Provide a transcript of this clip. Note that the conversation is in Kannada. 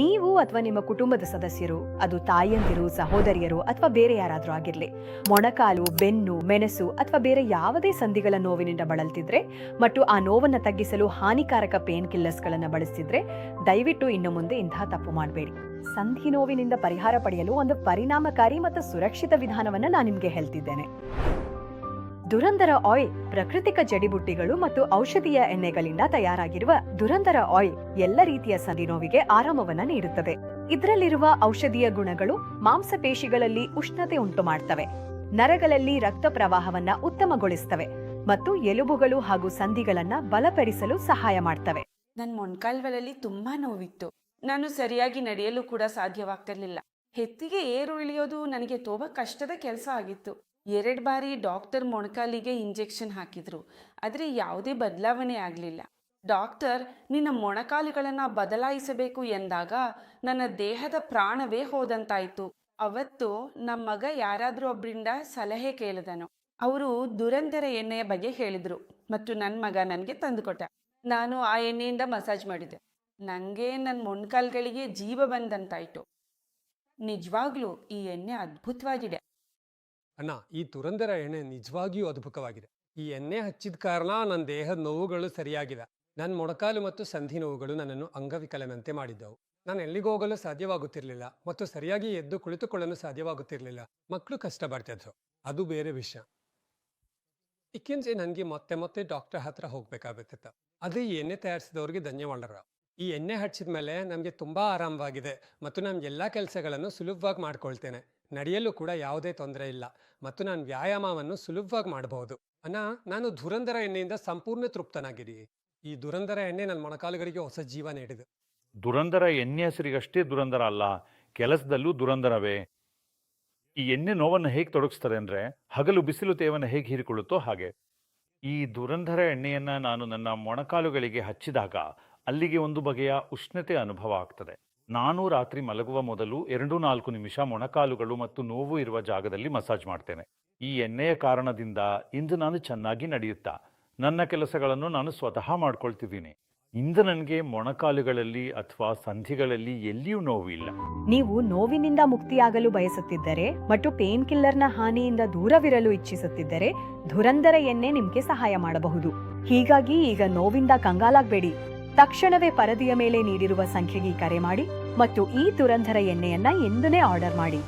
ನೀವು ಅಥವಾ ನಿಮ್ಮ ಕುಟುಂಬದ ಸದಸ್ಯರು, ಅದು ತಾಯಂದಿರು, ಸಹೋದರಿಯರು ಅಥವಾ ಬೇರೆ ಯಾರಾದ್ರೂ ಆಗಿರ್ಲಿ, ಮೊಣಕಾಲು, ಬೆನ್ನು, ಮೆಣಸು ಅಥವಾ ಬೇರೆ ಯಾವುದೇ ಸಂಧಿಗಳ ನೋವಿನಿಂದ ಬಳಲ್ತಿದ್ರೆ ಮತ್ತು ಆ ನೋವನ್ನು ತಗ್ಗಿಸಲು ಹಾನಿಕಾರಕ ಪೇನ್ ಕಿಲ್ಲರ್ಸ್ಗಳನ್ನು ಬಳಸ್ತಿದ್ರೆ ದಯವಿಟ್ಟು ಇನ್ನು ಮುಂದೆ ಇಂತಹ ತಪ್ಪು ಮಾಡಬೇಡಿ. ಸಂಧಿ ನೋವಿನಿಂದ ಪರಿಹಾರ ಪಡೆಯಲು ಒಂದು ಪರಿಣಾಮಕಾರಿ ಮತ್ತು ಸುರಕ್ಷಿತ ವಿಧಾನವನ್ನು ನಾನು ನಿಮಗೆ ಹೇಳ್ತಿದ್ದೇನೆ. ದುರಂದರ ಆಯಿಲ್ ಪ್ರಾಕೃತಿಕ ಜಡಿಬುಟ್ಟಿಗಳು ಮತ್ತು ಔಷಧೀಯ ಎಣ್ಣೆಗಳಿಂದ ತಯಾರಾಗಿರುವ ದುರಂದರ ಆಯಿಲ್ ಎಲ್ಲ ರೀತಿಯ ಸಂಧಿ ನೋವಿಗೆ ಆರಾಮವನ್ನ ನೀಡುತ್ತದೆ. ಇದರಲ್ಲಿರುವ ಔಷಧೀಯ ಗುಣಗಳು ಮಾಂಸಪೇಶಿಗಳಲ್ಲಿ ಉಷ್ಣತೆ ಉಂಟು ಮಾಡ್ತವೆ, ನರಗಳಲ್ಲಿ ರಕ್ತ ಪ್ರವಾಹವನ್ನ ಉತ್ತಮಗೊಳಿಸ್ತವೆ ಮತ್ತು ಎಲುಬುಗಳು ಹಾಗೂ ಸಂಧಿಗಳನ್ನ ಬಲಪಡಿಸಲು ಸಹಾಯ ಮಾಡ್ತವೆ. ನನ್ನ ಮೊಣಕಾಲ್ಗಳಲ್ಲಿ ತುಂಬಾ ನೋವಿತ್ತು. ನಾನು ಸರಿಯಾಗಿ ನಡೆಯಲು ಕೂಡ ಸಾಧ್ಯವಾಗ್ತಿರ್ಲಿಲ್ಲ. ಹೆತ್ತಿಗೆ ಏರು ಇಳಿಯೋದು ನನಗೆ ತುಂಬಾ ಕಷ್ಟದ ಕೆಲಸ ಆಗಿತ್ತು. 2 ಬಾರಿ ಡಾಕ್ಟರ್ ಮೊಣಕಾಲಿಗೆ ಇಂಜೆಕ್ಷನ್ ಹಾಕಿದ್ರು, ಆದರೆ ಯಾವುದೇ ಬದಲಾವಣೆ ಆಗಲಿಲ್ಲ. ಡಾಕ್ಟರ್ ನಿನ್ನ ಮೊಣಕಾಲುಗಳನ್ನು ಬದಲಾಯಿಸಬೇಕು ಎಂದಾಗ ನನ್ನ ದೇಹದ ಪ್ರಾಣವೇ ಹೋದಂತಾಯಿತು. ಅವತ್ತು ನಮ್ಮ ಮಗ ಯಾರಾದರೂ ಒಬ್ಬರಿಂದ ಸಲಹೆ ಕೇಳಿದನು. ಅವರು ದುರಂದರ ಎಣ್ಣೆಯ ಬಗ್ಗೆ ಹೇಳಿದರು ಮತ್ತು ನನ್ನ ಮಗ ನನಗೆ ತಂದುಕೊಟ್ಟ. ನಾನು ಆ ಎಣ್ಣೆಯಿಂದ ಮಸಾಜ್ ಮಾಡಿದೆ. ನನಗೆ ನನ್ನ ಮೊಣಕಾಲುಗಳಿಗೆ ಜೀವ ಬಂದಂತಾಯಿತು. ನಿಜವಾಗ್ಲೂ ಈ ಎಣ್ಣೆ ಅದ್ಭುತವಾಗಿದೆ ಅಣ್ಣ. ಈ ದುರಂದರ ಎಣ್ಣೆ ನಿಜವಾಗಿಯೂ ಅದ್ಭುತವಾಗಿದೆ. ಈ ಎಣ್ಣೆ ಹಚ್ಚಿದ ಕಾರಣ ನನ್ನ ದೇಹದ ನೋವುಗಳು ಸರಿಯಾಗಿವೆ. ನನ್ನ ಮೊಣಕಾಲು ಮತ್ತು ಸಂಧಿ ನೋವುಗಳು ನನ್ನನ್ನು ಅಂಗವಿಕಲನಂತೆ ಮಾಡಿದ್ದವು. ನಾನು ಎಲ್ಲಿಗೆ ಹೋಗಲು ಸಾಧ್ಯವಾಗುತ್ತಿರಲಿಲ್ಲ ಮತ್ತು ಸರಿಯಾಗಿ ಎದ್ದು ಕುಳಿತುಕೊಳ್ಳಲು ಸಾಧ್ಯವಾಗುತ್ತಿರಲಿಲ್ಲ. ಮಕ್ಕಳು ಕಷ್ಟ ಬರ್ತಿದ್ರು, ಅದು ಬೇರೆ ವಿಷಯ. ಏಕೆಂದ್ರೆ ನನಗೆ ಮತ್ತೆ ಮತ್ತೆ ಡಾಕ್ಟರ್ ಹತ್ರ ಹೋಗ್ಬೇಕಾಗುತ್ತಿತ್ತು. ಅದು ಈ ಎಣ್ಣೆ ತಯಾರಿಸಿದವ್ರಿಗೆ ಧನ್ಯವಾದ. ಈ ಎಣ್ಣೆ ಹಚ್ಚಿದ ಮೇಲೆ ನಮಗೆ ತುಂಬಾ ಆರಾಮವಾಗಿದೆ ಮತ್ತು ನಾನು ಎಲ್ಲ ಕೆಲಸಗಳನ್ನು ಸುಲಭವಾಗಿ ಮಾಡ್ಕೊಳ್ತೇನೆ. ನಡೆಯಲು ಕೂಡ ಯಾವುದೇ ತೊಂದರೆ ಇಲ್ಲ ಮತ್ತು ನಾನು ವ್ಯಾಯಾಮವನ್ನು ಸುಲಭವಾಗಿ ಮಾಡಬಹುದು. ಅಣ್ಣ, ನಾನು ದುರಂದರ ಎಣ್ಣೆಯಿಂದ ಸಂಪೂರ್ಣ ತೃಪ್ತನಾಗಿದ್ದೀನಿ. ಈ ದುರಂದರ ಎಣ್ಣೆ ನನ್ನ ಮೊಣಕಾಲುಗಳಿಗೆ ಹೊಸ ಜೀವ ನೀಡಿದೆ. ದುರಂದರ ಎಣ್ಣೆ ಹೆಸರಿಗಷ್ಟೇ ದುರಂದರ ಅಲ್ಲ, ಕೆಲಸದಲ್ಲೂ ದುರಂದರವೇ. ಈ ಎಣ್ಣೆ ನೋವನ್ನು ಹೇಗೆ ತೊಡಗಿಸ್ತದೆ ಅಂದರೆ, ಹಗಲು ಬಿಸಿಲು ತೇವನ್ನು ಹೇಗೆ ಹೀರಿಕೊಳ್ಳುತ್ತೋ ಹಾಗೆ. ಈ ದುರಂದರ ಎಣ್ಣೆಯನ್ನು ನಾನು ನನ್ನ ಮೊಣಕಾಲುಗಳಿಗೆ ಹಚ್ಚಿದಾಗ ಅಲ್ಲಿಗೆ ಒಂದು ಬಗೆಯ ಉಷ್ಣತೆ ಅನುಭವ ಆಗ್ತದೆ. ನಾನು ರಾತ್ರಿ ಮಲಗುವ ಮೊದಲು 2-4 ನಿಮಿಷ ಮೊಣಕಾಲುಗಳು ಮತ್ತು ನೋವು ಇರುವ ಜಾಗದಲ್ಲಿ ಮಸಾಜ್ ಮಾಡ್ತೇನೆ. ಈ ಎಣ್ಣೆಯ ಕಾರಣದಿಂದ ಇಂದು ನಾನು ಚೆನ್ನಾಗಿ ನಡೆಯುತ್ತಾ ನನ್ನ ಕೆಲಸಗಳನ್ನು ನಾನು ಸ್ವತಃ ಮಾಡ್ಕೊಳ್ತಿದ್ದೀನಿ. ಇಂದು ನನಗೆ ಮೊಣಕಾಲುಗಳಲ್ಲಿ ಅಥವಾ ಸಂಧಿಗಳಲ್ಲಿ ಎಲ್ಲಿಯೂ ನೋವು ಇಲ್ಲ. ನೀವು ನೋವಿನಿಂದ ಮುಕ್ತಿಯಾಗಲು ಬಯಸುತ್ತಿದ್ದರೆ ಮತ್ತು ಪೇನ್ ಕಿಲ್ಲರ್ನ ಹಾನಿಯಿಂದ ದೂರವಿರಲು ಇಚ್ಛಿಸುತ್ತಿದ್ದರೆ ದುರಂದರ ಎಣ್ಣೆ ನಿಮಗೆ ಸಹಾಯ ಮಾಡಬಹುದು. ಹೀಗಾಗಿ ಈಗ ನೋವಿಂದ ಕಂಗಾಲಾಗಬೇಡಿ. ತಕ್ಷಣವೇ ಪರದೆಯ ಮೇಲೆ ನೀಡಿರುವ ಸಂಖ್ಯೆಗೆ ಕರೆ ಮಾಡಿ ಮತ್ತು ಈ ದುರಂದರ ಎಣ್ಣೆಯನ್ನ ಎಂದನೇ ಆರ್ಡರ್ ಮಾಡಿ.